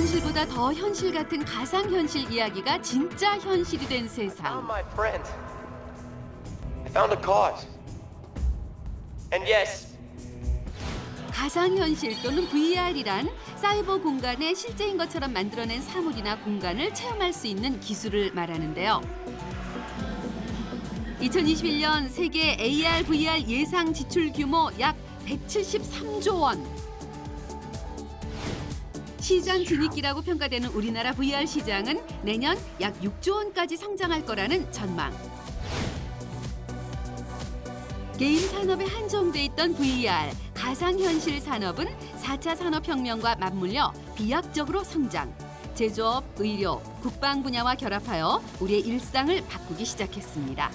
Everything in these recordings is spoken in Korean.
현실보다 더 현실 같은 가상현실 이야기가 진짜 현실이 된 세상. My friend. I found a cause. And yes, 가상현실 또는 VR이란 사이버 공간에 실제인 것처럼 만들어낸 사물이나 공간을 체험할 수 있는 기술을 말하는데요. 2021년 세계 AR, VR 예상 지출 규모 약 173조 원. 시장 진입기라고 평가되는 우리나라 VR 시장은 내년 약 6조 원까지 성장할 거라는 전망. 게임 산업에 한정돼 있던 VR, 가상현실 산업은 4차 산업혁명과 맞물려 비약적으로 성장. 제조업, 의료, 국방 분야와 결합하여 우리의 일상을 바꾸기 시작했습니다.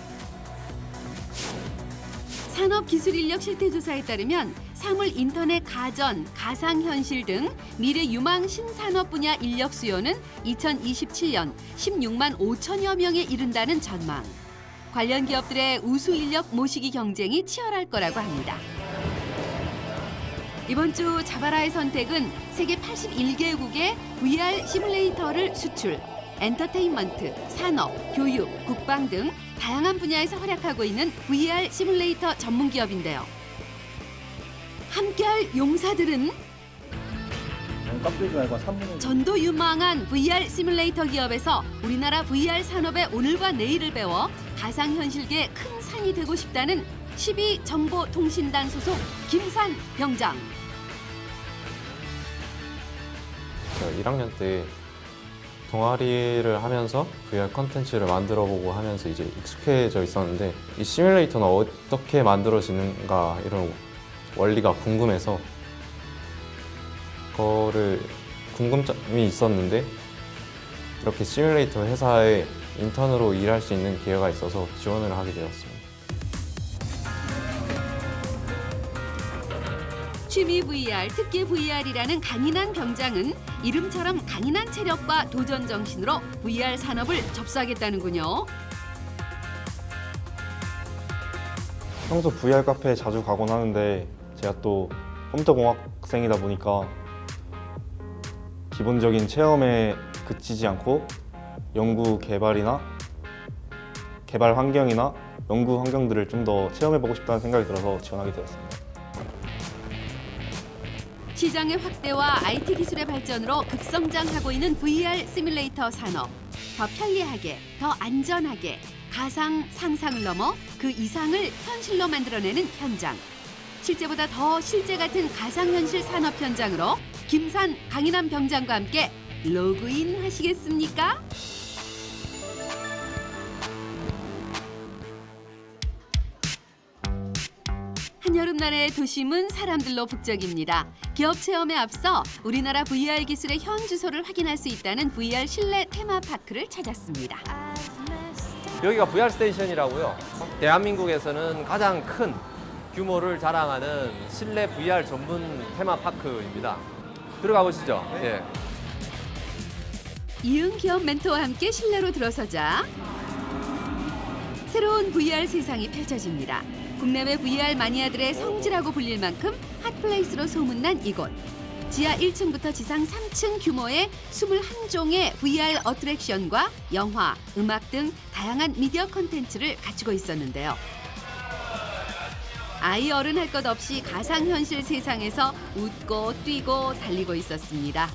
산업기술인력 실태조사에 따르면 사물 인터넷 가전, 가상현실 등 미래 유망 신산업 분야 인력 수요는 2027년 16만 5천여 명에 이른다는 전망. 관련 기업들의 우수 인력 모시기 경쟁이 치열할 거라고 합니다. 이번 주 자바라의 선택은 세계 81개국의 VR 시뮬레이터를 수출, 엔터테인먼트, 산업, 교육, 국방 등 다양한 분야에서 활약하고 있는 VR 시뮬레이터 전문 기업인데요. 함께할 용사들은 전도 유망한 VR 시뮬레이터 기업에서 우리나라 VR 산업의 오늘과 내일을 배워 가상현실계의 큰 산이 되고 싶다는 12정보통신단 소속 김산 병장. 제가 1학년 때 동아리를 하면서 VR 컨텐츠를 만들어보고 하면서 이제 익숙해져 있었는데 이 시뮬레이터는 어떻게 만들어지는가 이런 원리가 궁금해서 그거를 궁금점이 있었는데 이렇게 시뮬레이터 회사에 인턴으로 일할 수 있는 기회가 있어서 지원을 하게 되었습니다. 취미 VR, 특기 VR이라는 강인한 병장은 이름처럼 강인한 체력과 도전 정신으로 VR 산업을 접수하겠다는군요. 평소 VR 카페에 자주 가곤 하는데 제가 또 컴퓨터공학생이다 보니까 기본적인 체험에 그치지 않고 연구 개발이나 개발 환경이나 연구 환경들을 좀 더 체험해보고 싶다는 생각이 들어서 지원하게 되었습니다. 시장의 확대와 IT 기술의 발전으로 급성장하고 있는 VR 시뮬레이터 산업. 더 편리하게, 더 안전하게, 가상 상상을 넘어 그 이상을 현실로 만들어내는 현장. 실제보다 더 실제 같은 가상현실 산업 현장으로 김산 강인한 병장과 함께 로그인 하시겠습니까? 한여름날의 도심은 사람들로 북적입니다. 기업 체험에 앞서 우리나라 VR 기술의 현 주소를 확인할 수 있다는 VR 실내 테마파크를 찾았습니다. 여기가 VR 스테이션이라고요. 대한민국에서는 가장 큰 규모를 자랑하는 실내 VR 전문 테마파크입니다. 들어가 보시죠. 예. 이응 기업 멘토와 함께 실내로 들어서자 새로운 VR 세상이 펼쳐집니다. 국내외 VR 마니아들의 성지라고 불릴 만큼 핫플레이스로 소문난 이곳. 지하 1층부터 지상 3층 규모의 21종의 VR 어트랙션과 영화, 음악 등 다양한 미디어 콘텐츠를 갖추고 있었는데요. 아이 어른 할 것 없이 가상현실 세상에서 웃고 뛰고 달리고 있었습니다.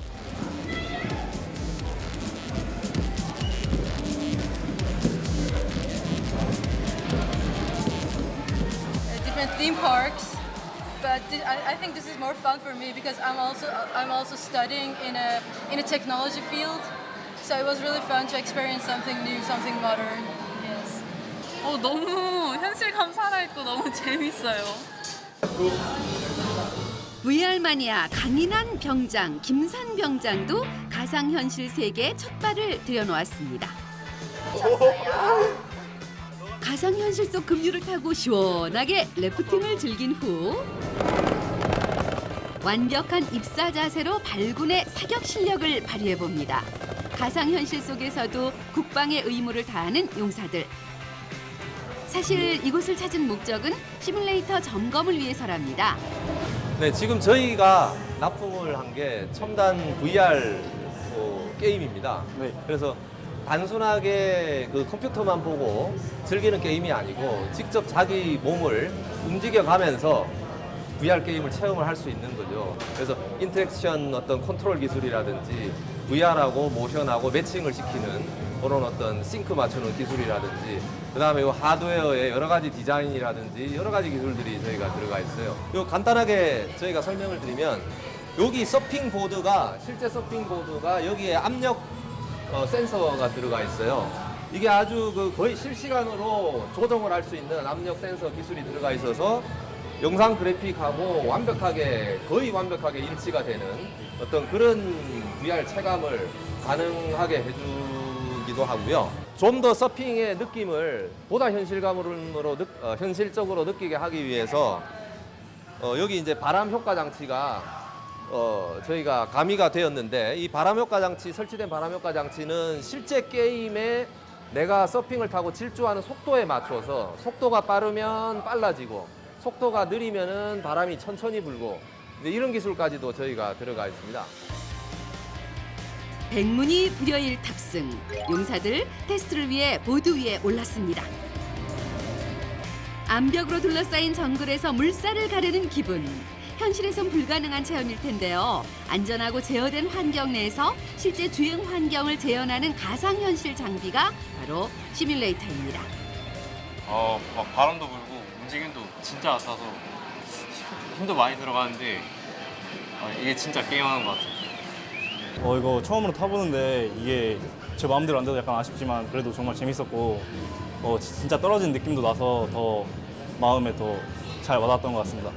Different theme parks, but I think this is more fun for me because I'm also studying in a technology field, so it was really fun to experience something new, something modern. Yes. 너무 현실감 살아있고 너무 재밌어요. VR 마니아 강인한 병장 김산 병장도 가상현실 세계에 첫 발을 들여놓았습니다. 가상현실 속 급류를 타고 시원하게 래프팅을 즐긴 후 완벽한 입사 자세로 발군의 사격 실력을 발휘해봅니다. 가상현실 속에서도 국방의 의무를 다하는 용사들. 사실 이곳을 찾은 목적은 시뮬레이터 점검을 위해서랍니다. 네, 지금 저희가 납품을 한 게 첨단 VR 게임입니다. 네. 그래서 단순하게 그 컴퓨터만 보고 즐기는 게임이 아니고 직접 자기 몸을 움직여가면서 VR 게임을 체험을 할 수 있는 거죠. 그래서 인터랙션 어떤 컨트롤 기술이라든지 VR하고 모션하고 매칭을 시키는 그런 어떤 싱크 맞추는 기술이라든지 그다음에 이 하드웨어의 여러 가지 디자인이라든지 여러 가지 기술들이 저희가 들어가 있어요. 요 간단하게 저희가 설명을 드리면 여기 서핑 보드가 실제 서핑 보드가 여기에 압력 센서가 들어가 있어요. 이게 아주 그 거의 실시간으로 조정을 할 수 있는 압력 센서 기술이 들어가 있어서 영상 그래픽하고 완벽하게 거의 완벽하게 일치가 되는 어떤 그런 VR 체감을 가능하게 해주기도 하고요. 좀 더 서핑의 느낌을 보다 현실적으로 느끼게 하기 위해서 여기 이제 바람 효과 장치가 저희가 가미가 되었는데 이 바람 효과 장치 설치된 바람 효과 장치는 실제 게임에 내가 서핑을 타고 질주하는 속도에 맞춰서 속도가 빠르면 빨라지고 속도가 느리면은 바람이 천천히 불고 이런 기술까지도 저희가 들어가 있습니다. 백문이 불여일 탑승. 용사들 테스트를 위해 보드 위에 올랐습니다. 암벽으로 둘러싸인 정글에서 물살을 가르는 기분. 현실에선 불가능한 체험일 텐데요. 안전하고 제어된 환경 내에서 실제 주행 환경을 재현하는 가상현실 장비가 바로 시뮬레이터입니다. 막 바람도 불고 움직임도 진짜 같아서 힘도 많이 들어가는데 이게 진짜 게임하는 것 같아요. 이거 처음으로 타보는데 이게 제 마음대로 안 돼서 약간 아쉽지만 그래도 정말 재밌었고 진짜 떨어진 느낌도 나서 더 마음에 더 잘 와닿았던 것 같습니다.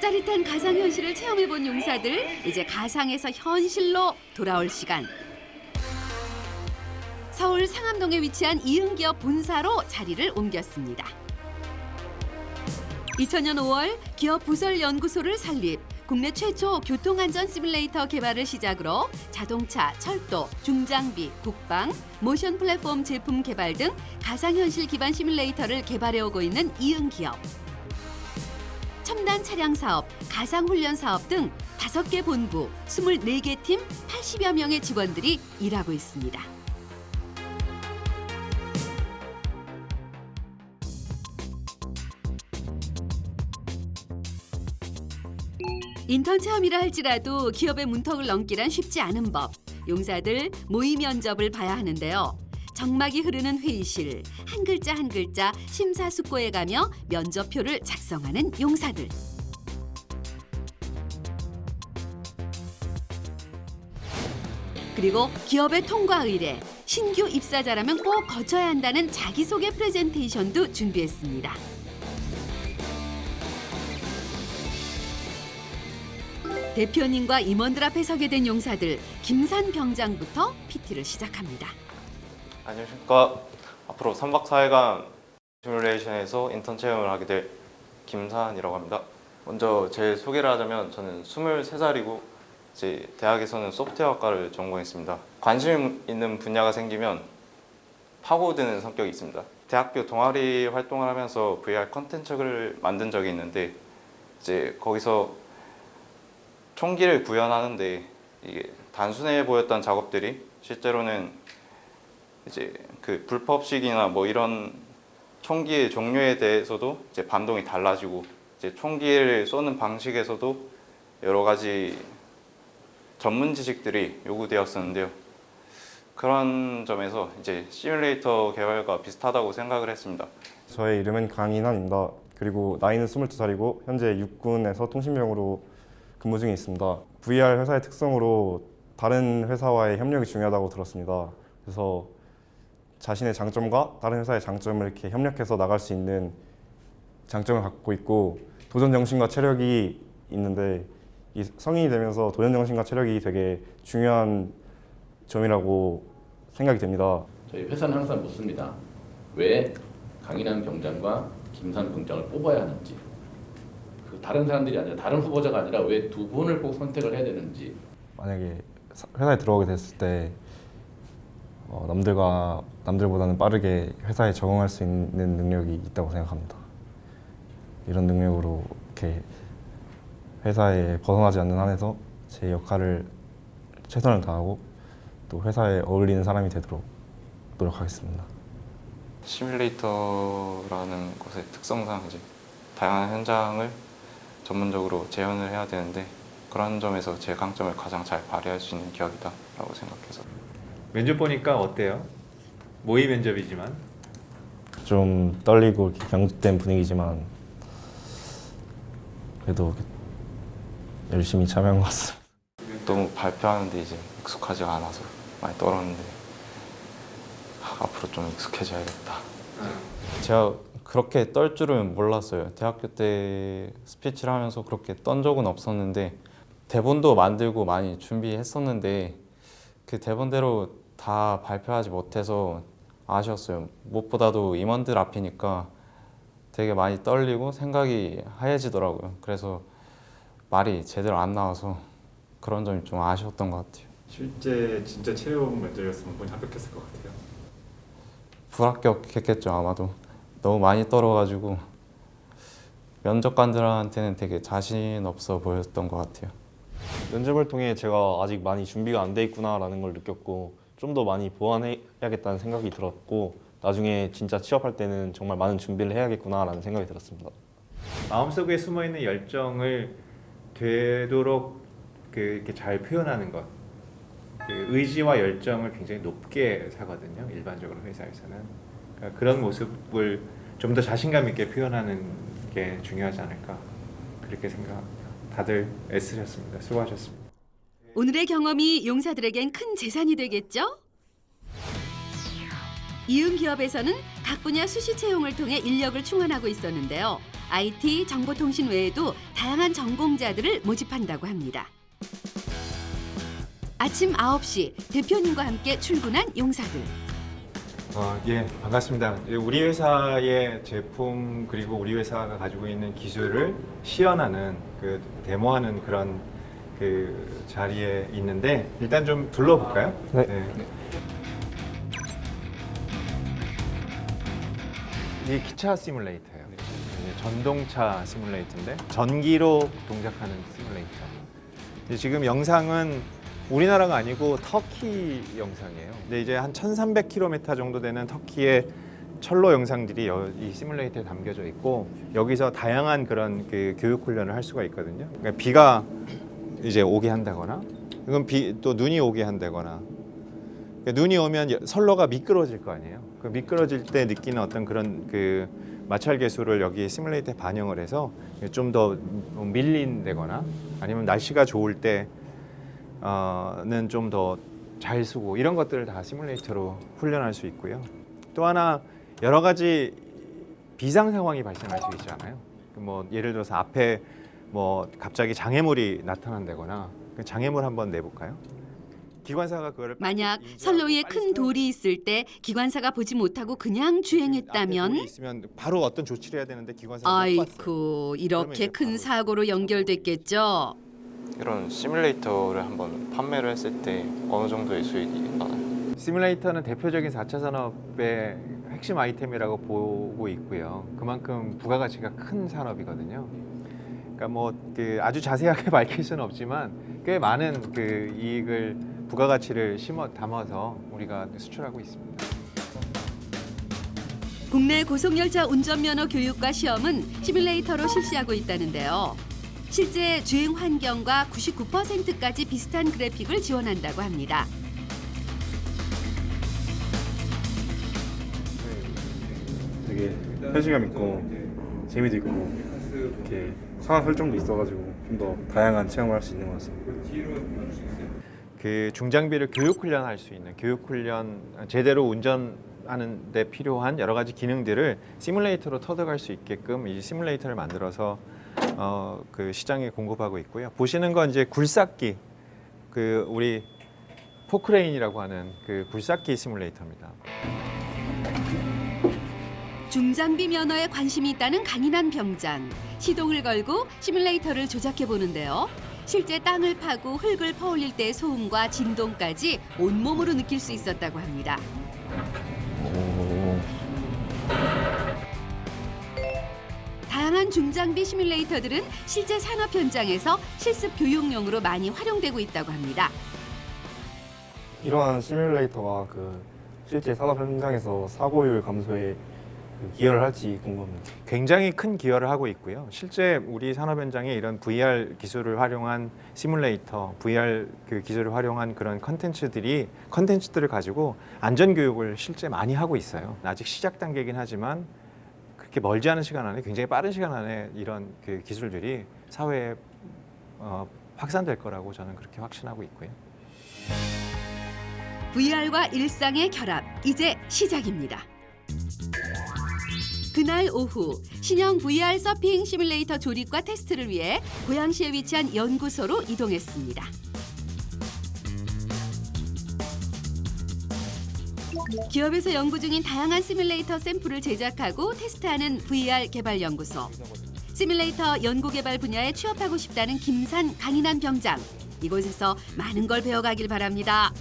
짜릿한 가상현실을 체험해본 용사들, 이제 가상에서 현실로 돌아올 시간. 서울 상암동에 위치한 이응기업 본사로 자리를 옮겼습니다. 2000년 5월 기업 부설연구소를 설립, 국내 최초 교통안전 시뮬레이터 개발을 시작으로 자동차, 철도, 중장비, 국방, 모션 플랫폼 제품 개발 등 가상현실 기반 시뮬레이터를 개발해오고 있는 이응기업. 첨단 차량 사업, 가상훈련 사업 등 5개 본부, 24개 팀, 80여 명의 직원들이 일하고 있습니다. 인턴 체험이라 할지라도 기업의 문턱을 넘기란 쉽지 않은 법. 용사들 모의 면접을 봐야 하는데요. 정막이 흐르는 회의실, 한 글자 한 글자 심사숙고해가며 면접표를 작성하는 용사들. 그리고 기업의 통과 의뢰, 신규 입사자라면 꼭 거쳐야 한다는 자기소개 프레젠테이션도 준비했습니다. 대표님과 임원들 앞에 서게 된 용사들, 김산 병장부터 PT를 시작합니다. 안녕하십니까. 앞으로 3박 4일간 시뮬레이션에서 인턴 체험을 하게 될 김산이라고 합니다. 먼저 제 소개를 하자면 저는 23살이고 이제 대학에서는 소프트웨어학과를 전공했습니다. 관심 있는 분야가 생기면 파고드는 성격이 있습니다. 대학교 동아리 활동을 하면서 VR 컨텐츠를 만든 적이 있는데 이제 거기서 총기를 구현하는데 이게 단순해 보였던 작업들이 실제로는 이제 그 불법식이나 뭐 이런 총기의 종류에 대해서도 이제 반동이 달라지고 이제 총기를 쏘는 방식에서도 여러 가지 전문 지식들이 요구되었었는데요. 그런 점에서 이제 시뮬레이터 개발과 비슷하다고 생각을 했습니다. 저의 이름은 강인환입니다. 그리고 나이는 22살이고 현재 육군에서 통신병으로 근무 중에 있습니다. VR 회사의 특성으로 다른 회사와의 협력이 중요하다고 들었습니다. 그래서 자신의 장점과 다른 회사의 장점을 이렇게 협력해서 나갈 수 있는 장점을 갖고 있고 도전 정신과 체력이 있는데 이 성인이 되면서 도전 정신과 체력이 되게 중요한 점이라고 생각이 됩니다. 저희 회사는 항상 묻습니다. 왜 강인한 병장과 김산 병장을 뽑아야 하는지. 그 다른 사람들이 아니라 다른 후보자가 아니라 왜 두 분을 꼭 선택을 해야 되는지. 만약에 회사에 들어오게 됐을 때 남들보다는 빠르게 회사에 적응할 수 있는 능력이 있다고 생각합니다. 이런 능력으로 이렇게 회사에 벗어나지 않는 한에서 제 역할을 최선을 다하고 또 회사에 어울리는 사람이 되도록 노력하겠습니다. 시뮬레이터라는 것의 특성상 이제 다양한 현장을 전문적으로 재현을 해야 되는데 그런 점에서 제 강점을 가장 잘 발휘할 수 있는 기업이다라고 생각해서. 면접 보니까 어때요? 모의 면접이지만 좀 떨리고 이렇게 경직된 분위기지만 그래도 열심히 참여한 것 같습니다. 너무 발표하는데 이제 익숙하지가 않아서 많이 떨었는데 앞으로 좀 익숙해져야겠다. 제가 그렇게 떨 줄은 몰랐어요. 대학교 때 스피치를 하면서 그렇게 떤 적은 없었는데 대본도 만들고 많이 준비했었는데 그 대본대로 다 발표하지 못해서 아쉬웠어요. 무엇보다도 임원들 앞이니까 되게 많이 떨리고 생각이 하얘지더라고요. 그래서 말이 제대로 안 나와서 그런 점이 좀 아쉬웠던 것 같아요. 실제 진짜 채용 면접이었으면 본인 합격했을 것 같아요. 불합격했겠죠, 아마도. 너무 많이 떨어가지고 면접관들한테는 되게 자신 없어 보였던 것 같아요. 면접을 통해 제가 아직 많이 준비가 안 돼 있구나라는 걸 느꼈고 좀 더 많이 보완해야겠다는 생각이 들었고 나중에 진짜 취업할 때는 정말 많은 준비를 해야겠구나라는 생각이 들었습니다. 마음속에 숨어있는 열정을 되도록 이렇게 잘 표현하는 것, 의지와 열정을 굉장히 높게 사거든요. 일반적으로 회사에서는 그러니까 그런 모습을 좀 더 자신감 있게 표현하는 게 중요하지 않을까 그렇게 생각합니다. 다들 애쓰셨습니다. 수고하셨습니다. 오늘의 경험이 용사들에겐 큰 재산이 되겠죠? 이응 기업에서는 각 분야 수시 채용을 통해 인력을 충원하고 있었는데요. IT, 정보통신 외에도 다양한 전공자들을 모집한다고 합니다. 아침 9시 대표님과 함께 출근한 용사들. 예, 반갑습니다. 우리 회사의 제품 그리고 우리 회사가 가지고 있는 기술을 시연하는 데모하는 그런 자리에 있는데 일단 좀 둘러볼까요? 네. 이게 기차 시뮬레이터예요. 전동차 시뮬레이터인데 전기로 동작하는 시뮬레이터. 지금 영상은 우리나라가 아니고 터키 영상이에요. 근데 이제 한 1,300km 정도 되는 터키의 철로 영상들이 이 시뮬레이터에 담겨져 있고 여기서 다양한 그런 교육 훈련을 할 수가 있거든요. 그러니까 비가 이제 오게 한다거나, 이건 또 눈이 오게 한다거나. 그러니까 눈이 오면 선로가 미끄러질 거 아니에요. 그 미끄러질 때 느끼는 어떤 그런 마찰 계수를 여기 시뮬레이터에 반영을 해서 좀 더 밀린다거나 아니면 날씨가 좋을 때는 좀 더 잘 쓰고 이런 것들을 다 시뮬레이터로 훈련할 수 있고요. 또 하나 여러 가지 비상 상황이 발생할 수 있잖아요. 뭐 예를 들어서 앞에 뭐 갑자기 장애물이 나타난다거나 장애물 한번 내볼까요? 기관사가 그거를 만약 선로 위에 큰 돌이 있을 때 기관사가 보지 못하고 그냥 주행했다면 있으면 바로 어떤 조치를 해야 되는데 기관사가 못 봤어요. 아이쿠 이렇게 큰 사고로 연결됐겠죠. 이런 시뮬레이터를 한번 판매를 했을 때 어느 정도의 수익이 나나요? 시뮬레이터는 대표적인 4차 산업의 핵심 아이템이라고 보고 있고요. 그만큼 부가가치가 큰 산업이거든요. 그러니까 뭐 아주 자세하게 밝힐 수는 없지만 꽤 많은 이익을 부가가치를 담아서 우리가 수출하고 있습니다. 국내 고속열차 운전면허 교육과 시험은 시뮬레이터로 실시하고 있다는데요. 실제 주행 환경과 99%까지 비슷한 그래픽을 지원한다고 합니다. 되게 현실감 있고 재미도 있고 이렇게 상황 설정도 있어가지고 좀 더 다양한 체험을 할 수 있는 것 같습니다. 중장비를 교육 훈련할 수 있는 교육 훈련 제대로 운전하는 데 필요한 여러 가지 기능들을 시뮬레이터로 터득할 수 있게끔 이 시뮬레이터를 만들어서 시장에 공급하고 있고요. 보시는 건 이제 굴삭기 우리 포크레인이라고 하는 굴삭기 시뮬레이터입니다. 중장비 면허에 관심이 있다는 강인한 병장. 시동을 걸고 시뮬레이터를 조작해 보는데요. 실제 땅을 파고 흙을 퍼올릴 때의 소음과 진동까지 온몸으로 느낄 수 있었다고 합니다. 다양한 중장비 시뮬레이터들은 실제 산업 현장에서 실습 교육용으로 많이 활용되고 있다고 합니다. 이러한 시뮬레이터가 실제 산업 현장에서 사고율 감소에 기여를 할지 궁금합니다. 굉장히 큰 기여를 하고 있고요. 실제 우리 산업 현장에 이런 VR 기술을 활용한 시뮬레이터, VR 기술을 활용한 그런 컨텐츠들을 가지고 안전 교육을 실제 많이 하고 있어요. 아직 시작 단계이긴 하지만 그렇게 멀지 않은 시간 안에 굉장히 빠른 시간 안에 이런 기술들이 사회에 확산될 거라고 저는 그렇게 확신하고 있고요. VR과 일상의 결합, 이제 시작입니다. 그날 오후 신형 VR 서핑 시뮬레이터 조립과 테스트를 위해 고양시에 위치한 연구소로 이동했습니다. 기업에서 연구 중인 다양한 시뮬레이터 샘플을 제작하고 테스트하는 VR 개발 연구소. 시뮬레이터 연구 개발 분야에 취업하고 싶다는 김산 강인한 병장. 이곳에서 많은 걸 배워가길 바랍니다.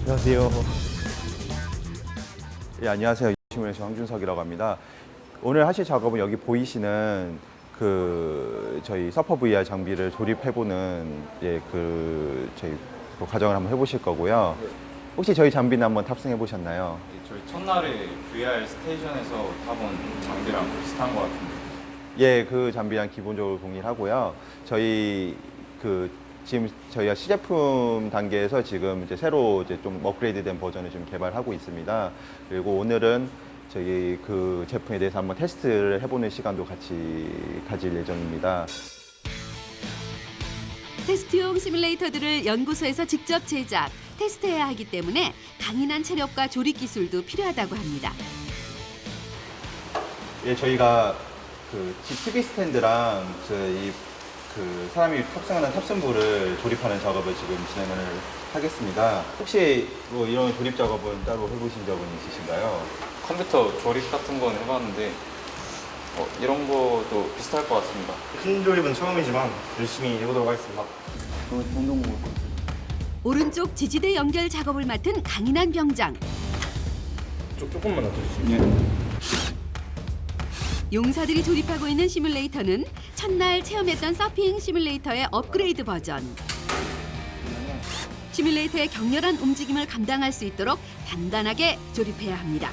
안녕하세요. 예, 안녕하세요. 시뮬레이션 황준석이라고 합니다. 오늘 하실 작업은 여기 보이시는 저희 서퍼 VR 장비를 조립해보는 저희 과정을 한번 해보실 거고요. 혹시 저희 장비는 한번 탑승해 보셨나요? 저희 첫날에 VR 스테이션에서 타본 장비랑 비슷한 것 같은데. 예, 그 장비랑 기본적으로 동일하고요. 지금 저희가 시제품 단계에서 지금 이제 새로 좀 업그레이드된 버전을 좀 개발하고 있습니다. 그리고 오늘은 저희 그 제품에 대해서 한번 테스트를 해보는 시간도 같이 가질 예정입니다. 테스트용 시뮬레이터들을 연구소에서 직접 제작, 테스트해야 하기 때문에 강인한 체력과 조립 기술도 필요하다고 합니다. 예, 저희가 TV 스탠드랑 사람이 탑승하는 탑승부를 조립하는 작업을 지금 진행을 하겠습니다. 혹시 이런 조립 작업은 따로 해보신 적은 있으신가요? 컴퓨터 조립 같은 건 해봤는데 이런 것도 비슷할 것 같습니다. 큰 조립은 처음이지만 열심히 해보도록 하겠습니다. 오른쪽 지지대 연결 작업을 맡은 강인한 병장. 조금만 놔두시죠. 용사들이 조립하고 있는 시뮬레이터는 첫날 체험했던 서핑 시뮬레이터의 업그레이드 버전. 시뮬레이터의 격렬한 움직임을 감당할 수 있도록 단단하게 조립해야 합니다.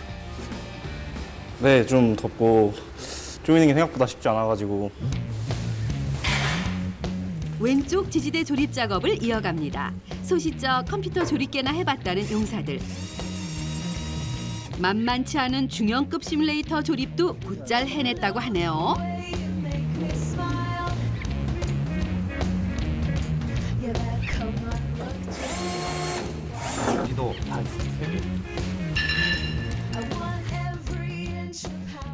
네, 좀 덥고 조이는 게 생각보다 쉽지 않아가지고. 왼쪽 지지대 조립 작업을 이어갑니다. 소시적 컴퓨터 조립계나 해봤다는 용사들. 만만치 않은 중형급 시뮬레이터 조립도 곧잘 해냈다고 하네요.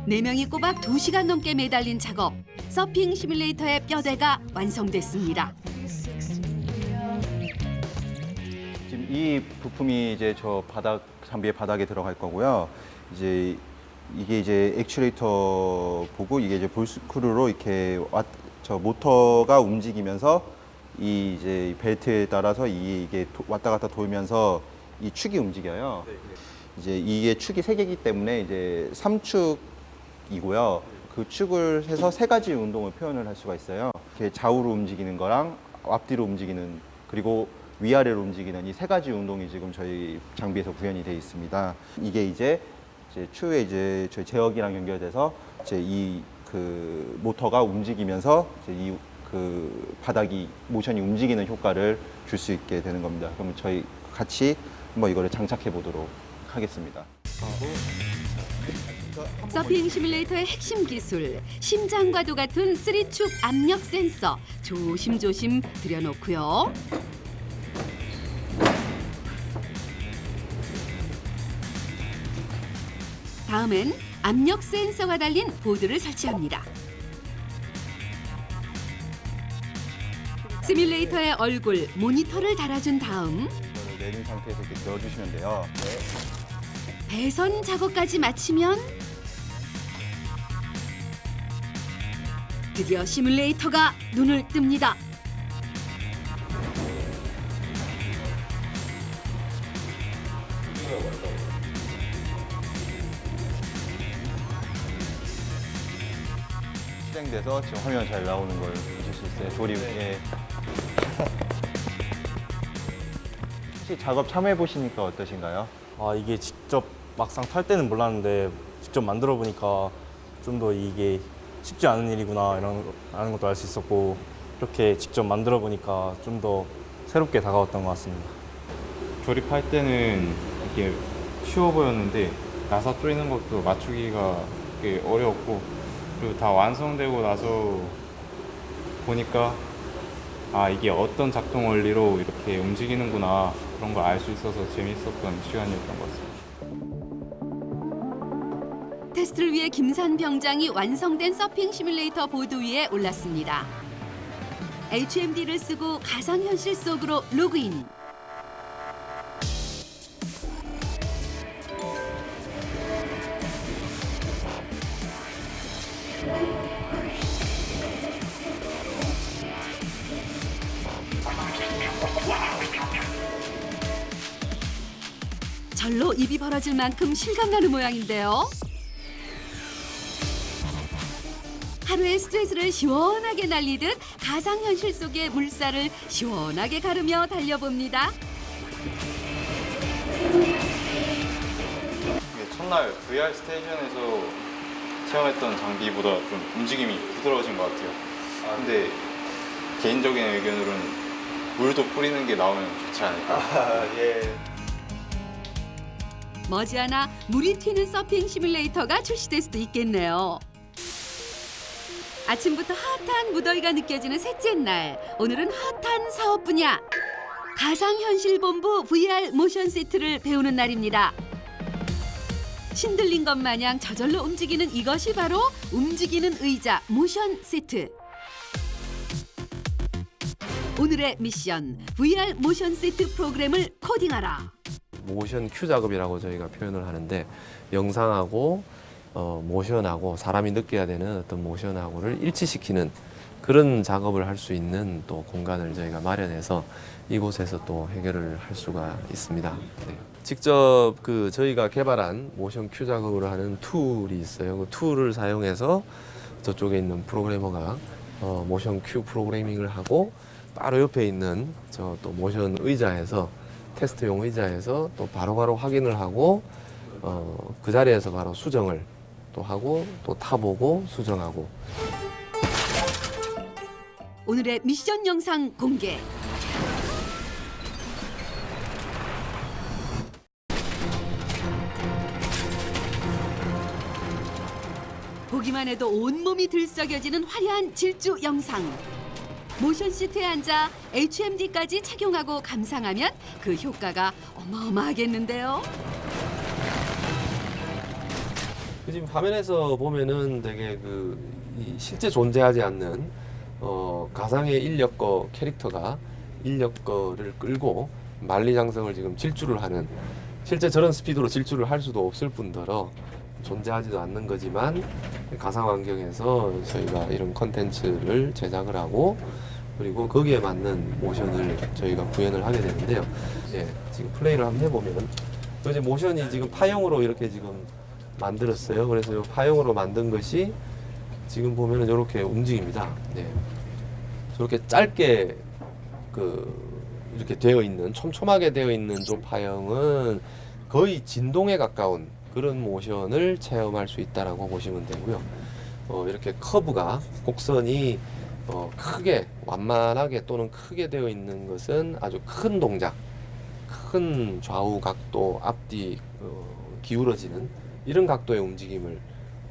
네 명이 꼬박 2시간 넘게 매달린 작업. 서핑 시뮬레이터의 뼈대가 완성됐습니다. 지금 이 부품이 이제 저 장비의 바닥에 들어갈 거고요. 이게 액추레이터 보고 이게 이제 볼스크루로 이렇게 저 모터가 움직이면서 이제 벨트에 따라서 이게 왔다 갔다 돌면서 이 축이 움직여요. 이제 이게 축이 3개이기 때문에 이제 3축이고요. 그 축을 해서 3가지 운동을 표현을 할 수가 있어요. 이렇게 좌우로 움직이는 거랑 앞뒤로 움직이는, 그리고 위아래로 움직이는 이 3가지 운동이 지금 저희 장비에서 구현이 되어 있습니다. 이게 이제 추후에 이제 저희 제어기랑 연결돼서 이 모터가 움직이면서 이 바닥이 모션이 움직이는 효과를 줄 수 있게 되는 겁니다. 그럼 저희 같이 한번 이거를 장착해 보도록 하겠습니다. 서핑 시뮬레이터의 핵심 기술, 심장과도 같은 3축 압력 센서 조심조심 들여놓고요. 다음엔 압력 센서가 달린 보드를 설치합니다. 시뮬레이터의 얼굴, 모니터를 달아준 다음 이거를 내린 상태에서 이렇게 넣어주시면 돼요. 배선 작업까지 마치면 드디어 시뮬레이터가 눈을 뜹니다. 실행돼서 지금 화면 잘 나오는 걸 보실 수 있어요. 조립. 예. 혹시 작업 참여해 보시니까 어떠신가요? 아, 이게 직접 막상 탈 때는 몰랐는데 직접 만들어 보니까 좀 더 이게 쉽지 않은 일이구나 라는 것도 알 수 있었고, 이렇게 직접 만들어 보니까 좀 더 새롭게 다가왔던 것 같습니다. 조립할 때는 이게 쉬워 보였는데 나사 조이는 것도 맞추기가 되게 어려웠고, 그리고 다 완성되고 나서 보니까 아, 이게 어떤 작동 원리로 이렇게 움직이는구나, 그런 걸 알 수 있어서 재밌었던 시간이었던 것 같습니다. 테스트를 위해 김산 병장이 완성된 서핑 시뮬레이터 보드 위에 올랐습니다. HMD를 쓰고 가상현실 속으로 로그인. 절로 입이 벌어질 만큼 실감나는 모양인데요. 하루의 스트레스를 시원하게 날리듯 가상현실 속의 물살을 시원하게 가르며 달려봅니다. 이게 첫날 VR 스테이션에서 체험했던 장비보다 좀 움직임이 부드러워진 것 같아요. 근데 개인적인 의견으로는 물도 뿌리는 게 나오면 좋지 않을까. 머지않아 물이 튀는 서핑 시뮬레이터가 출시될 수도 있겠네요. 아침부터 핫한 무더위가 느껴지는 셋째 날. 오늘은 핫한 사업 분야. 가상현실본부 VR 모션 세트를 배우는 날입니다. 신들린 것 마냥 저절로 움직이는 이것이 바로 움직이는 의자 모션 세트. 오늘의 미션, VR 모션 세트 프로그램을 코딩하라. 모션 큐 작업이라고 저희가 표현을 하는데, 영상하고 모션하고 사람이 느껴야 되는 어떤 모션하고를 일치시키는 그런 작업을 할 수 있는 또 공간을 저희가 마련해서 이곳에서 또 해결을 할 수가 있습니다. 네. 직접 저희가 개발한 모션 큐 작업을 하는 툴이 있어요. 그 툴을 사용해서 저쪽에 있는 프로그래머가 모션 큐 프로그래밍을 하고, 바로 옆에 있는 저 또 모션 의자에서, 테스트용 의자에서 또 바로바로 확인을 하고, 그 자리에서 바로 수정을 또 하고, 또 타보고 수정하고. 오늘의 미션 영상 공개. 보기만 해도 온몸이 들썩여지는 화려한 질주 영상. 모션 시트에 앉아 HMD까지 착용하고 감상하면 그 효과가 어마어마하겠는데요. 지금 화면에서 보면은 되게 이 실제 존재하지 않는 가상의 인력거 캐릭터가 인력거를 끌고 만리장성을 지금 질주를 하는, 실제 저런 스피드로 질주를 할 수도 없을 뿐더러 존재하지도 않는 거지만 가상 환경에서 저희가 이런 컨텐츠를 제작을 하고, 그리고 거기에 맞는 모션을 저희가 구현을 하게 되는데요. 예, 지금 플레이를 한번 해보면 이제 모션이 지금 파형으로 이렇게 지금 만들었어요. 그래서 이 파형으로 만든 것이 지금 보면은 이렇게 움직입니다. 네. 저렇게 짧게 이렇게 되어 있는, 촘촘하게 되어 있는 좀 파형은 거의 진동에 가까운 그런 모션을 체험할 수 있다라고 보시면 되고요. 이렇게 커브가, 곡선이 크게, 완만하게 또는 크게 되어 있는 것은 아주 큰 동작, 큰 좌우 각도, 앞뒤 기울어지는 이런 각도의 움직임을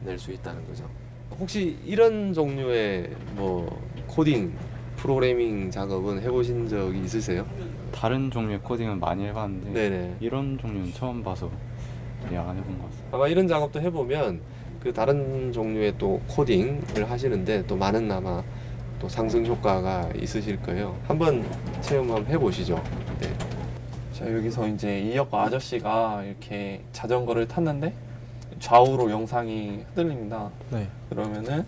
낼 수 있다는 거죠. 혹시 이런 종류의 코딩, 프로그래밍 작업은 해보신 적이 있으세요? 다른 종류의 코딩은 많이 해봤는데 네네. 이런 종류는 처음 봐서 안 해본 것 같습니다. 아마 이런 작업도 해보면 그 다른 종류의 또 코딩을 하시는데 또 많은 아마 또 상승 효과가 있으실 거예요. 한번 체험 한번 해보시죠. 네. 자, 여기서 이제 인력거 아저씨가 이렇게 자전거를 탔는데 좌우로 영상이 흔들립니다. 네. 그러면은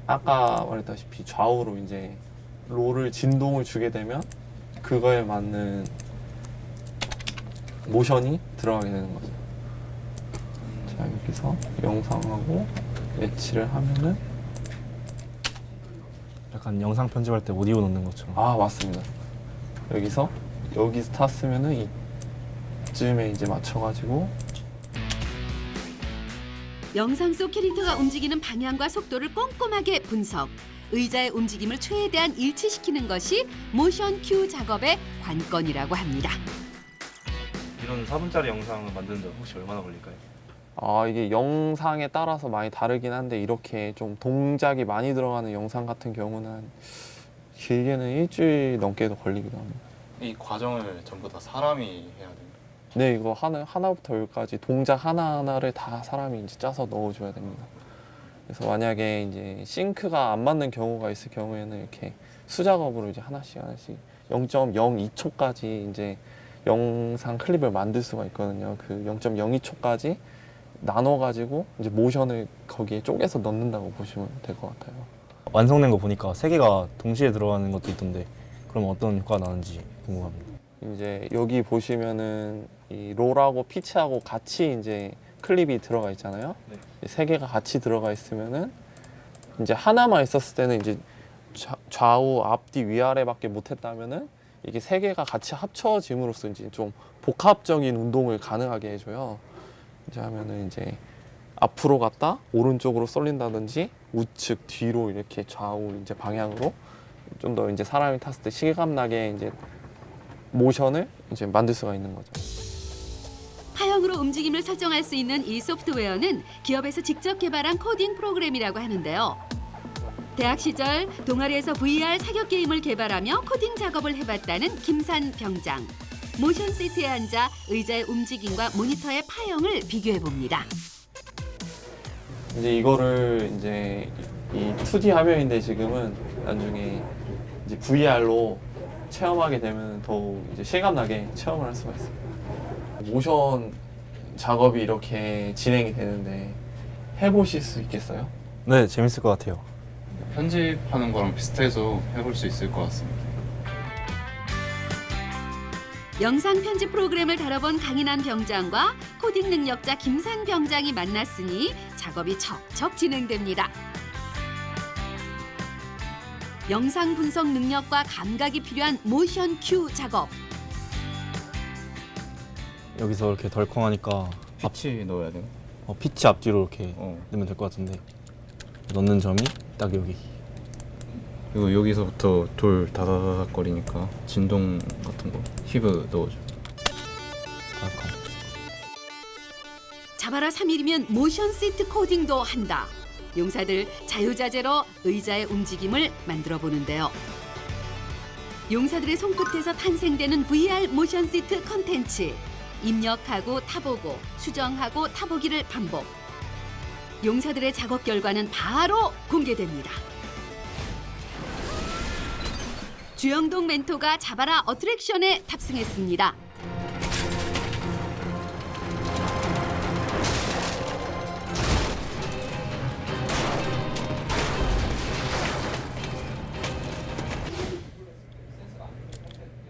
아까 말했다시피 좌우로 이제 롤을 진동을 주게 되면 그거에 맞는 모션이 들어가게 되는 거죠. 자, 여기서 영상하고 매치를 하면은 약간 영상 편집할 때 오디오 넣는 것처럼. 아, 맞습니다. 여기서 여기서 탔으면은 이쯤에 이제 맞춰가지고 영상 속 캐릭터가 움직이는 방향과 속도를 꼼꼼하게 분석. 의자의 움직임을 최대한 일치시키는 것이 모션 큐 작업의 관건이라고 합니다. 이런 4분짜리 영상을 만드는데 혹시 얼마나 걸릴까요? 이게 영상에 따라서 많이 다르긴 한데 이렇게 좀 동작이 많이 들어가는 영상 같은 경우는 길게는 일주일 넘게도 걸리기도 합니다. 이 과정을 전부 다 사람이 해야 돼요. 네, 이거 하나부터 열까지 동작 하나하나를 다 사람이 이제 짜서 넣어줘야 됩니다. 그래서 만약에 이제 싱크가 안 맞는 경우가 있을 경우에는 이렇게 수작업으로 이제 하나씩 0.02초까지 이제 영상 클립을 만들 수가 있거든요. 그 0.02초까지 나눠가지고 이제 모션을 거기에 쪼개서 넣는다고 보시면 될 것 같아요. 완성된 거 보니까 3개가 동시에 들어가는 것도 있던데 그럼 어떤 효과가 나는지 궁금합니다. 이제 여기 보시면은 이 롤하고 피치하고 같이 이제 클립이 들어가 있잖아요. 네. 3개가 같이 들어가 있으면은 이제 하나만 있었을 때는 이제 좌우 앞뒤 위아래밖에 못했다면은 이게 3개가 같이 합쳐짐으로써 이제 좀 복합적인 운동을 가능하게 해줘요. 이제 하면은 이제 앞으로 갔다 오른쪽으로 쏠린다든지 우측 뒤로 이렇게 좌우 이제 방향으로 좀 더 이제 사람이 탔을 때 실감 나게 이제 모션을 이제 만들 수가 있는 거죠. 파형으로 움직임을 설정할 수 있는 이 소프트웨어는 기업에서 직접 개발한 코딩 프로그램이라고 하는데요. 대학 시절 동아리에서 VR 사격 게임을 개발하며 코딩 작업을 해봤다는 김산 병장. 모션 시트에 앉아 의자의 움직임과 모니터의 파형을 비교해 봅니다. 이제 이거를 이제 이 2D 화면인데 지금은 나중에 이제 VR로 체험하게 되면 더욱 이제 실감나게 체험을 할 수가 있어요. 모션 작업이 이렇게 진행이 되는데 해보실 수 있겠어요? 네, 재밌을 것 같아요. 편집하는 거랑 비슷해서 해볼 수 있을 것 같습니다. 영상 편집 프로그램을 다뤄본 강인한 병장과 코딩 능력자 김산 병장이 만났으니 작업이 척척 진행됩니다. 영상 분석 능력과 감각이 필요한 모션 큐 작업. 여기서 이렇게 덜컹하니까 피치 넣어야 돼요? 피치 앞뒤로 이렇게 넣으면 될 것 같은데 넣는 점이 딱 여기. 그리고 여기서부터 돌 다다다닥 거리니까 진동 같은 거 히브 넣어줘. 자바라 3일이면 모션 시트 코딩도 한다. 용사들 자유자재로 의자의 움직임을 만들어 보는데요. 용사들의 손끝에서 탄생되는 VR 모션 시트 컨텐츠. 입력하고 타보고 수정하고 타보기를 반복. 용사들의 작업 결과는 바로 공개됩니다. 주영동 멘토가 자바라 어트랙션에 탑승했습니다.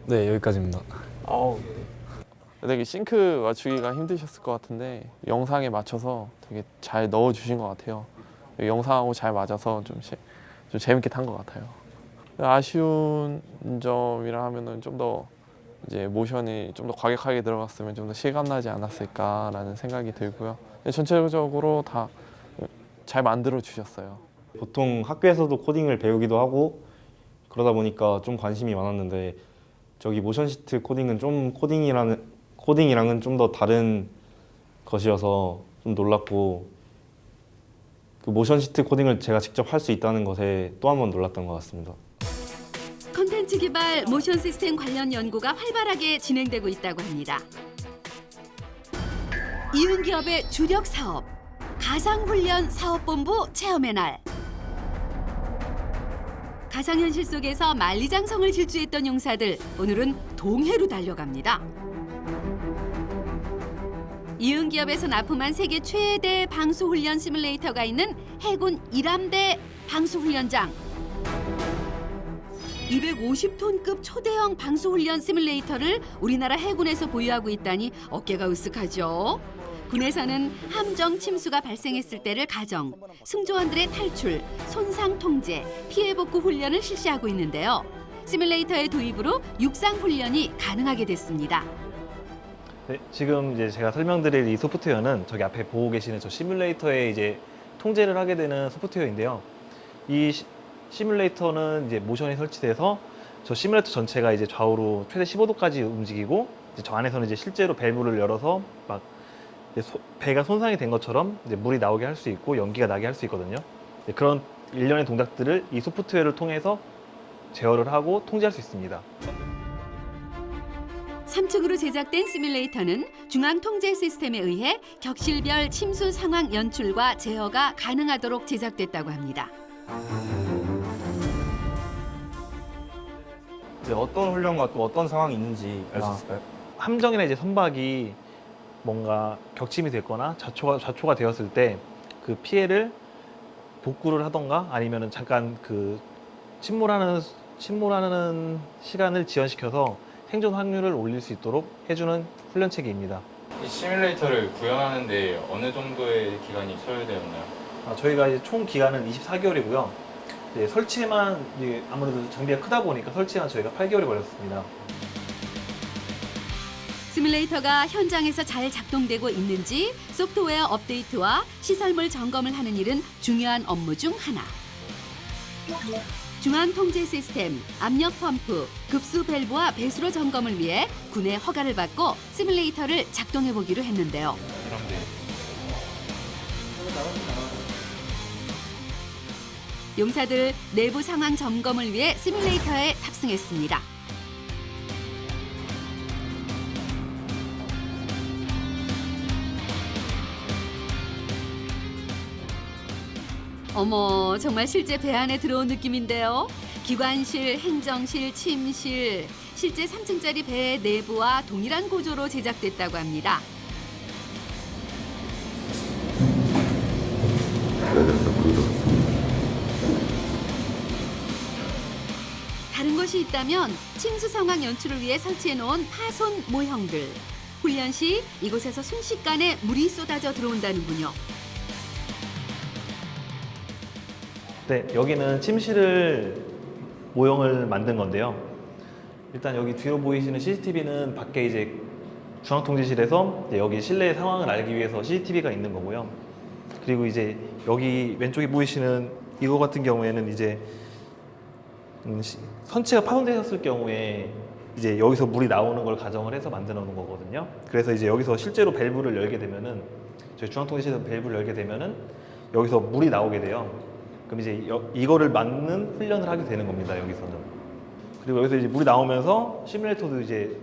네, 여기까지입니다. 되게 싱크 맞추기가 힘드셨을 것 같은데 영상에 맞춰서 되게 잘 넣어주신 것 같아요. 영상하고 잘 맞아서 좀 재밌게 탄 것 같아요. 아쉬운 점이라 하면은 좀 더 이제 모션이 좀 더 과격하게 들어갔으면 좀 더 실감나지 않았을까라는 생각이 들고요. 전체적으로 다 잘 만들어 주셨어요. 보통 학교에서도 코딩을 배우기도 하고 그러다 보니까 좀 관심이 많았는데 저기 모션 시트 코딩은 좀 코딩이랑은 좀 더 다른 것이어서 좀 놀랐고 그 모션 시트 코딩을 제가 직접 할 수 있다는 것에 또 한 번 놀랐던 것 같습니다. 콘텐츠 개발, 모션 시스템 관련 연구가 활발하게 진행되고 있다고 합니다. 이은기업의 주력 사업, 가상훈련 사업본부 체험의 날. 가상현실 속에서 만리장성을 질주했던 용사들, 오늘은 동해로 달려갑니다. 이은기업에서 납품한 세계 최대 방수훈련 시뮬레이터가 있는 해군 일함대 방수훈련장. 250톤급 초대형 방수훈련 시뮬레이터를 우리나라 해군에서 보유하고 있다니 어깨가 으쓱하죠. 군에서는 함정 침수가 발생했을 때를 가정, 승조원들의 탈출, 손상 통제, 피해 복구 훈련을 실시하고 있는데요. 시뮬레이터의 도입으로 육상 훈련이 가능하게 됐습니다. 네, 지금 이제 제가 설명드릴 이 소프트웨어는 저기 앞에 보고 계시는 저 시뮬레이터에 이제 통제를 하게 되는 소프트웨어인데요. 이 시뮬레이터는 이제 모션이 설치돼서 저 시뮬레이터 전체가 이제 좌우로 최대 15도까지 움직이고, 이제 저 안에서는 이제 실제로 밸브를 열어서 막 배가 손상이 된 것처럼 이제 물이 나오게 할 수 있고 연기가 나게 할 수 있거든요. 그런 일련의 동작들을 이 소프트웨어를 통해서 제어를 하고 통제할 수 있습니다. 3층으로 제작된 시뮬레이터는 중앙 통제 시스템에 의해 격실별 침수 상황 연출과 제어가 가능하도록 제작됐다고 합니다. 어떤 훈련과 또 어떤 상황이 있는지 알 수 있을까요? 함정이나 이제 선박이 뭔가 격침이 됐거나 좌초가 되었을 때 그 피해를 복구를 하던가 아니면은 잠깐 그 침몰하는 시간을 지연시켜서 생존 확률을 올릴 수 있도록 해주는 훈련 체계입니다. 이 시뮬레이터를 구현하는데 어느 정도의 기간이 소요되었나요? 저희가 이제 총 기간은 24개월이고요. 설치만 아무래도 장비가 크다 보니까 설치만 저희가 8개월이 걸렸습니다. 시뮬레이터가 현장에서 잘 작동되고 있는지 소프트웨어 업데이트와 시설물 점검을 하는 일은 중요한 업무 중 하나. 중앙 통제 시스템, 압력 펌프, 급수 밸브와 배수로 점검을 위해 군의 허가를 받고 시뮬레이터를 작동해 보기로 했는데요. 용사들 내부 상황 점검을 위해 시뮬레이터에 탑승했습니다. 어머, 정말 실제 배 안에 들어온 느낌인데요. 기관실, 행정실, 침실, 실제 3층짜리 배의 내부와 동일한 구조로 제작됐다고 합니다. 다른 것이 있다면 침수 상황 연출을 위해 설치해 놓은 파손 모형들. 훈련 시 이곳에서 순식간에 물이 쏟아져 들어온다는군요. 네, 여기는 침실을 모형을 만든 건데요. 일단 여기 뒤로 보이시는 CCTV는 밖에 이제 중앙통제실에서 여기 실내 상황을 알기 위해서 CCTV가 있는 거고요. 그리고 이제 여기 왼쪽에 보이시는 이거 같은 경우에는 이제 선체가 파손되었을 경우에 이제 여기서 물이 나오는 걸 가정을 해서 만들어 놓은 거거든요. 그래서 이제 여기서 실제로 밸브를 열게 되면은 저희 중앙통제실에서 밸브를 열게 되면은 여기서 물이 나오게 돼요. 그럼 이제 이거를 막는 훈련을 하게 되는 겁니다. 여기서는. 그리고 여기서 이제 물이 나오면서 시뮬레이터도 이제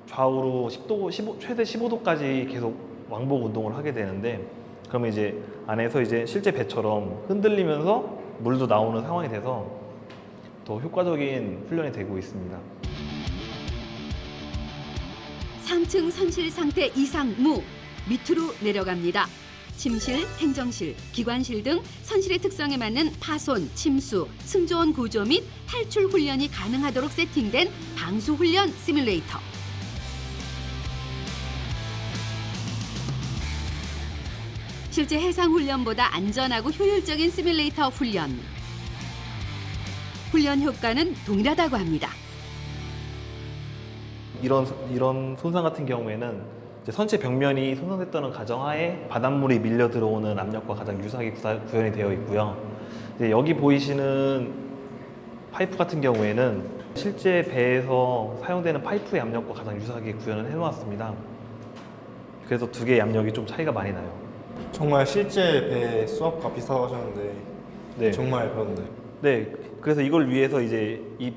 좌우로 10도, 최대 15도까지 계속 왕복 운동을 하게 되는데, 그러면 이제 안에서 이제 실제 배처럼 흔들리면서 물도 나오는 상황이 돼서 더 효과적인 훈련이 되고 있습니다. 3층 선실 상태 이상 무 밑으로 내려갑니다. 침실, 행정실, 기관실 등 선실의 특성에 맞는 파손, 침수, 승조원 구조 및 탈출 훈련이 가능하도록 세팅된 방수 훈련 시뮬레이터. 실제 해상 훈련보다 안전하고 효율적인 시뮬레이터 훈련. 훈련 효과는 동일하다고 합니다. 이런 손상 같은 경우에는 이제 선체 벽면이 손상됐다는 가정하에 바닷물이 밀려 들어오는 압력과 가장 유사하게 구현이 되어 있고요. 이제 여기 보이시는 파이프 같은 경우에는 실제 배에서 사용되는 파이프의 압력과 가장 유사하게 구현을 해놓았습니다. 그래서 두 개의 압력이 좀 차이가 많이 나요. 정말 실제 배 수압과 비슷하다고 하셨는데 네. 정말 그런데. 네, 그래서 이걸 위해서 이제 이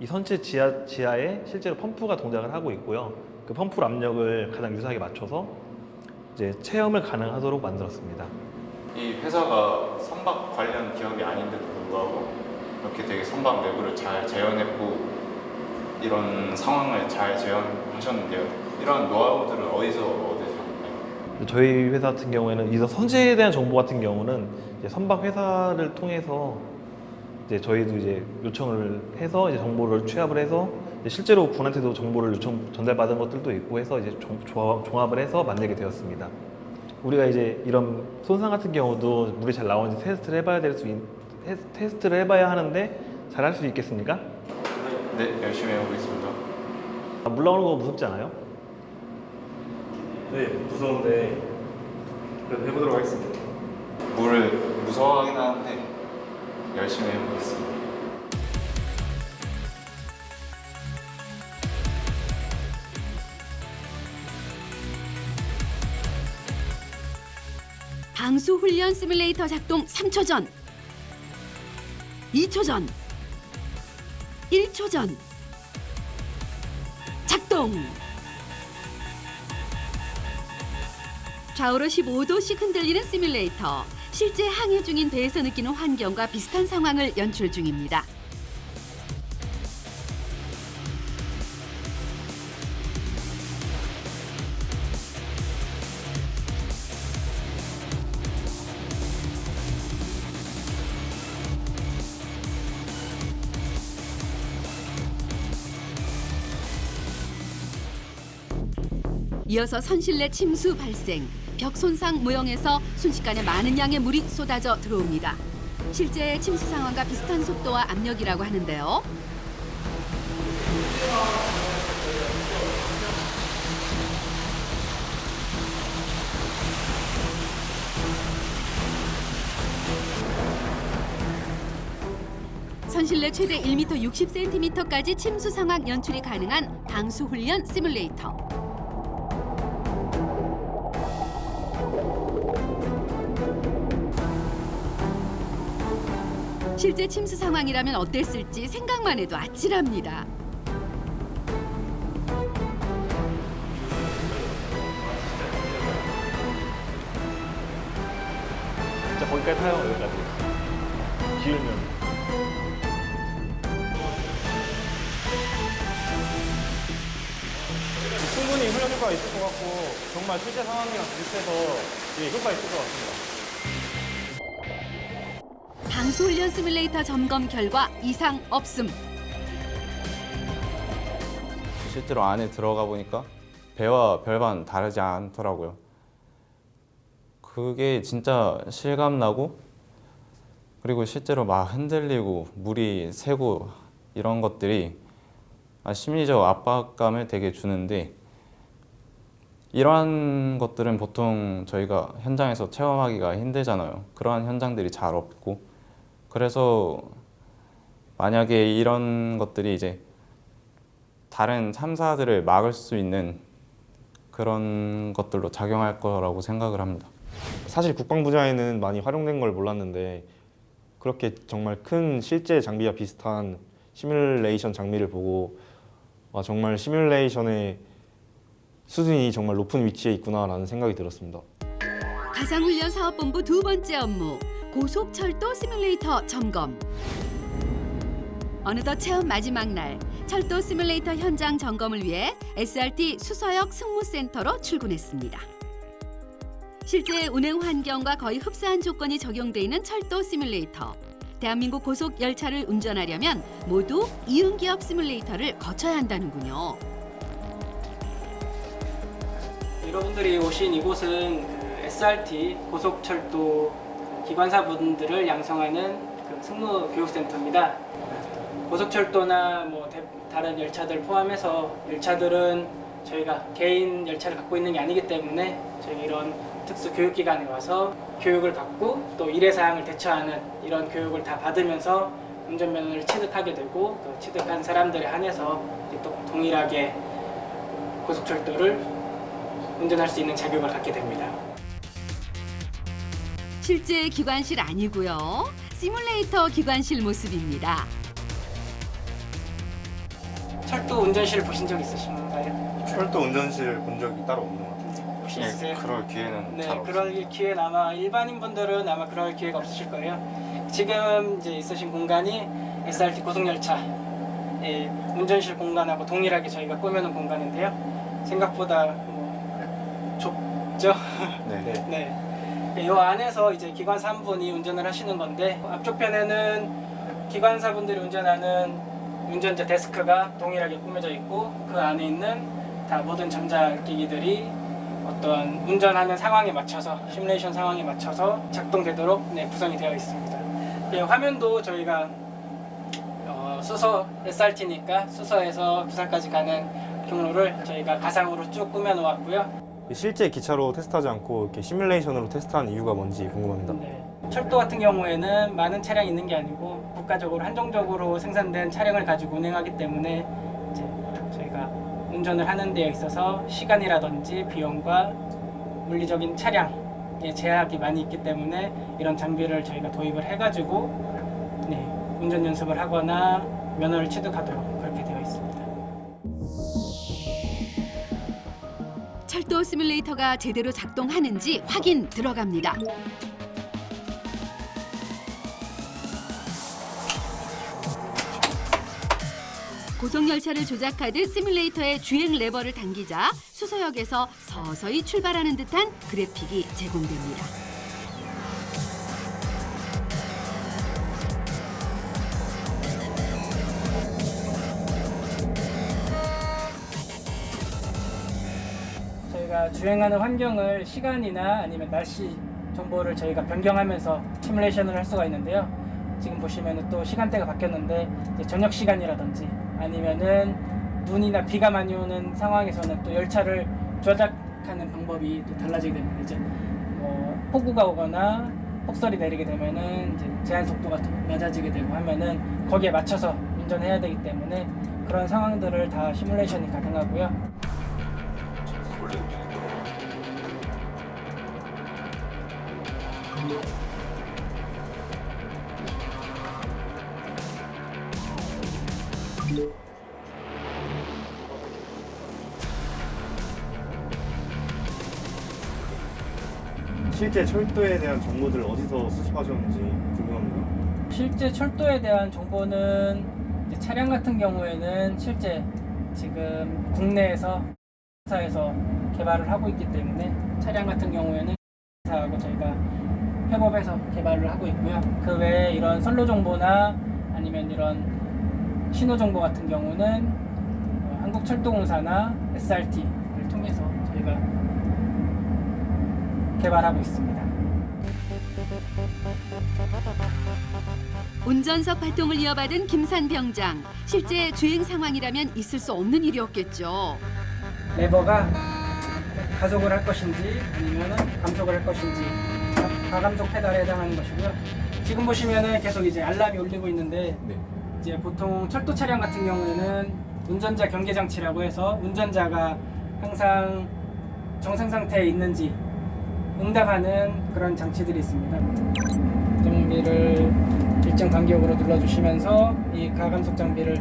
선체 지하에 실제로 펌프가 동작을 하고 있고요. 그 펌프 압력을 가장 유사하게 맞춰서 이제 체험을 가능하도록 만들었습니다. 이 회사가 선박 관련 기업이 아닌데도 불구하고 이렇게 되게 선박 내부를 잘 재현했고 이런 상황을 잘 재현하셨는데요. 이런 노하우들은 어디서 얻으셨나요? 저희 회사 같은 경우에는 이 선체에 대한 정보 같은 경우는 이제 선박 회사를 통해서 이제 저희도 이제 요청을 해서 이제 정보를 취합을 해서 실제로 군한테도 정보를 전달받은 것들도 있고 해서 이제 종합을 해서 만들게 되었습니다. 우리가 이제 이런 손상 같은 경우도 물이 잘 나오는지 테스트를 해봐야 하는데 잘 할 수 있겠습니까? 네, 열심히 해보겠습니다. 물 나오는 거 무섭지 않아요? 네, 무서운데 그래도 해보도록 하겠습니다. 물을 무서워하긴 하는데 열심히 해보겠습니다. 방수 훈련 시뮬레이터 작동 3초 전, 2초 전, 1초 전. 작동! 좌우로 15도씩 흔들리는 시뮬레이터. 실제 항해 중인 배에서 느끼는 환경과 비슷한 상황을 연출 중입니다. 이어서 선실내 침수 발생, 벽 손상 모형에서 순식간에 많은 양의 물이 쏟아져 들어옵니다. 실제 침수 상황과 비슷한 속도와 압력이라고 하는데요. 선실내 최대 1m 60cm까지 침수 상황 연출이 가능한 방수 훈련 시뮬레이터. 실제 침수 상황이라면 어땠을지 생각만 해도 아찔합니다. 진짜 거기까지 타요, 여기까지. 기울면. 충분히 훈련 효과가 있을 것 같고 정말 실제 상황이랑 비슷해서 효과 있을 것 같습니다. 방수훈련 시뮬레이터 점검 결과 이상 없음. 실제로 안에 들어가 보니까 배와 별반 다르지 않더라고요. 그게 진짜 실감나고, 그리고 실제로 막 흔들리고 물이 새고 이런 것들이 심리적 압박감을 되게 주는데, 이러한 것들은 보통 저희가 현장에서 체험하기가 힘들잖아요. 그러한 현장들이 잘 없고, 그래서 만약에 이런 것들이 이제 다른 참사들을 막을 수 있는 그런 것들로 작용할 거라고 생각을 합니다. 사실 국방 분야에는 많이 활용된 걸 몰랐는데 그렇게 정말 큰 실제 장비와 비슷한 시뮬레이션 장비를 보고 정말 시뮬레이션의 수준이 정말 높은 위치에 있구나라는 생각이 들었습니다. 가상훈련 사업본부 두 번째 업무, 고속철도 시뮬레이터 점검. 어느덧 체험 마지막 날, 철도 시뮬레이터 현장 점검을 위해 SRT 수서역 승무센터로 출근했습니다. 실제 운행 환경과 거의 흡사한 조건이 적용돼 있는 철도 시뮬레이터. 대한민국 고속 열차를 운전하려면 모두 이응기업 시뮬레이터를 거쳐야 한다는군요. 여러분들이 오신 이곳은 SRT 고속철도 기관사분들을 양성하는 승무 교육센터입니다. 고속철도나 다른 열차들 포함해서 열차들은 저희가 개인 열차를 갖고 있는 게 아니기 때문에 저희 이런 특수 교육기관에 와서 교육을 받고 또 일회사항을 대처하는 이런 교육을 다 받으면서 운전면허를 취득하게 되고 또 취득한 사람들에 한해서 또 동일하게 고속철도를 운전할 수 있는 자격을 갖게 됩니다. 실제 기관실 아니고요. 시뮬레이터 기관실 모습입니다. 철도 운전실 보신 적 있으신가요? 철도 운전실 본 적이 따로 없는 것 같아요. 혹시 있으세요? 그럴 기회는 잘 없어요. 그럴 기회는 아마 일반인 분들은 아마 그럴 기회가 없으실 거예요. 지금 이제 있으신 공간이 SRT 고속열차 운전실 공간하고 동일하게 저희가 꾸며놓은 공간인데요. 생각보다 좁죠? 네. 이 안에서 이제 기관사 한 분이 운전을 하시는 건데 앞쪽 편에는 기관사분들이 운전하는 운전자 데스크가 동일하게 꾸며져 있고 그 안에 있는 다 모든 전자기기들이 어떤 운전하는 상황에 맞춰서 시뮬레이션 상황에 맞춰서 작동되도록 구성이 되어 있습니다. 화면도 저희가 수서 SRT니까 수서에서 부산까지 가는 경로를 저희가 가상으로 쭉 꾸며 놓았고요. 실제 기차로 테스트하지 않고 이렇게 시뮬레이션으로 테스트하는 이유가 뭔지 궁금합니다. 네. 철도 같은 경우에는 많은 차량이 있는 게 아니고 국가적으로 한정적으로 생산된 차량을 가지고 운행하기 때문에 이제 저희가 운전을 하는 데에 있어서 시간이라든지 비용과 물리적인 차량의 제약이 많이 있기 때문에 이런 장비를 저희가 도입을 해가지고 운전 연습을 하거나 면허를 취득하도록 그렇게 되어 있습니다. 철도 시뮬레이터가 제대로 작동하는지 확인 들어갑니다. 고속열차를 조작하듯 시뮬레이터의 주행 레버를 당기자 수서역에서 서서히 출발하는 듯한 그래픽이 제공됩니다. 저희가 주행하는 환경을 시간이나 아니면 날씨 정보를 저희가 변경하면서 시뮬레이션을 할 수가 있는데요. 지금 보시면은 또 시간대가 바뀌었는데 이제 저녁 시간이라든지 아니면은 눈이나 비가 많이 오는 상황에서는 또 열차를 조작하는 방법이 또 달라지게 됩니다. 이제 폭우가 오거나 폭설이 내리게 되면은 이제 제한 속도가 더 낮아지게 되고 하면은 거기에 맞춰서 운전해야 되기 때문에 그런 상황들을 다 시뮬레이션이 가능하고요. 실제 철도에 대한 정보들을 어디서 수집하셨는지 궁금합니다. 실제 철도에 대한 정보는 이제 차량 같은 경우에는 실제 지금 국내에서 회사에서 개발을 하고 있기 때문에 차량 같은 경우에는 회사하고 저희가 협업해서 개발을 하고 있고요. 그 외에 이런 선로 정보나 아니면 이런 신호 정보 같은 경우는 한국철도공사나 SRT를 통해서 저희가 개발하고 있습니다. 운전석 발동을 이어받은 김산 병장. 실제 주행 상황이라면 있을 수 없는 일이었겠죠. 레버가 가속을 할 것인지 아니면 감속을 할 것인지 가감속 페달에 해당하는 것이고요. 지금 보시면은 계속 이제 알람이 울리고 있는데 이제 보통 철도 차량 같은 경우에는 운전자 경계 장치라고 해서 운전자가 항상 정상 상태에 있는지 응답하는 그런 장치들이 있습니다. 장비를 일정 간격으로 눌러주시면서 이 가감속 장비를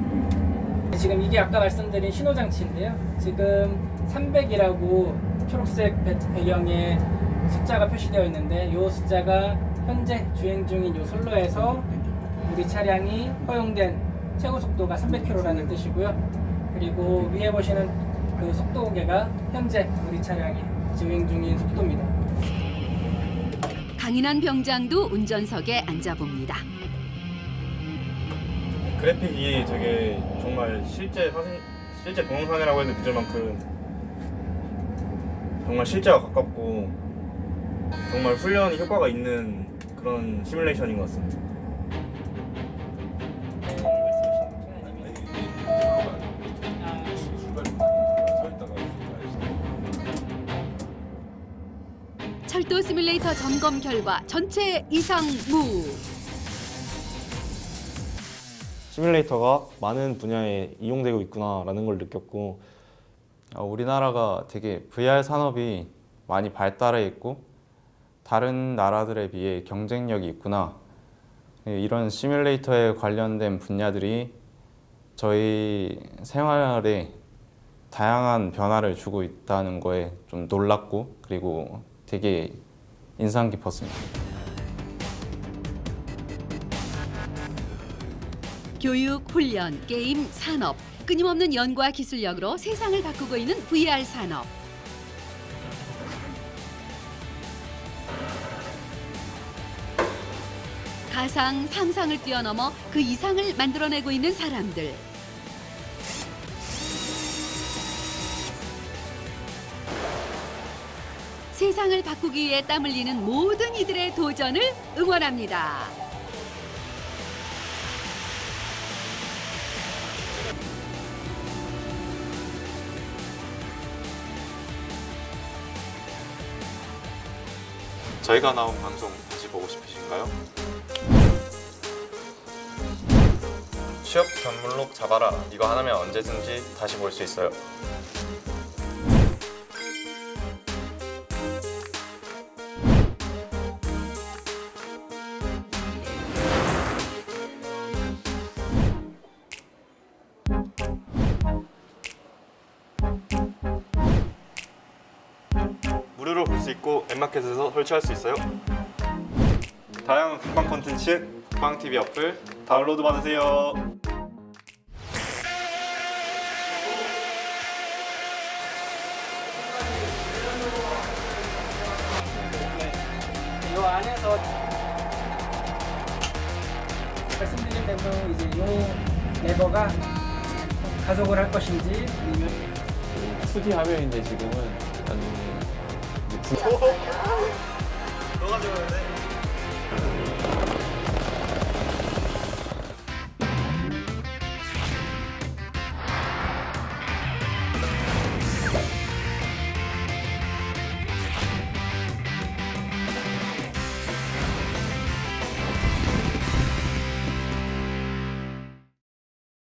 지금 이게 아까 말씀드린 신호 장치인데요. 지금 300이라고 초록색 배경에 숫자가 표시되어 있는데 이 숫자가 현재 주행 중인 이 선로에서 우리 차량이 허용된 최고 속도가 300km라는 뜻이고요. 그리고 위에 보시는 그 속도계가 현재 우리 차량이 주행 중인 속도입니다. 강인한 병장도 운전석에 앉아봅니다. 그래픽이 되게 정말 실제 동영상이라고 해도 믿을 만큼 정말 실제와 가깝고 정말 훈련이 효과가 있는 그런 시뮬레이션인 것 같습니다. 철도 시뮬레이터 점검 결과 전체 이상 무. 시뮬레이터가 많은 분야에 이용되고 있구나라는 걸 느꼈고 우리나라가 되게 VR 산업이 많이 발달해 있고 다른 나라들에 비해 경쟁력이 있구나. 이런 시뮬레이터에 관련된 분야들이 저희 생활에 다양한 변화를 주고 있다는 거에 좀 놀랐고 그리고 되게 인상 깊었습니다. 교육, 훈련, 게임, 산업, 끊임없는 연구와 기술력으로 세상을 바꾸고 있는 VR 산업. 가상, 상상을 뛰어넘어 그 이상을 만들어내고 있는 사람들. 세상을 바꾸기 위해 땀 흘리는 모든 이들의 도전을 응원합니다. 저희가 나온 방송 다시 보고 싶으신가요? 취업 견문록 잡아라. 이거 하나면 언제든지 다시 볼 수 있어요. 무료로 볼 수 있고 앱마켓에서 설치할 수 있어요. 다양한 국방 콘텐츠 국방TV 어플 다운로드 받으세요. 이 안에서 말씀드린 대로 이제 이 레버가 가속을 할 것인지 아니면 2D 화면인데 지금은 약간 너가 좋아야 돼.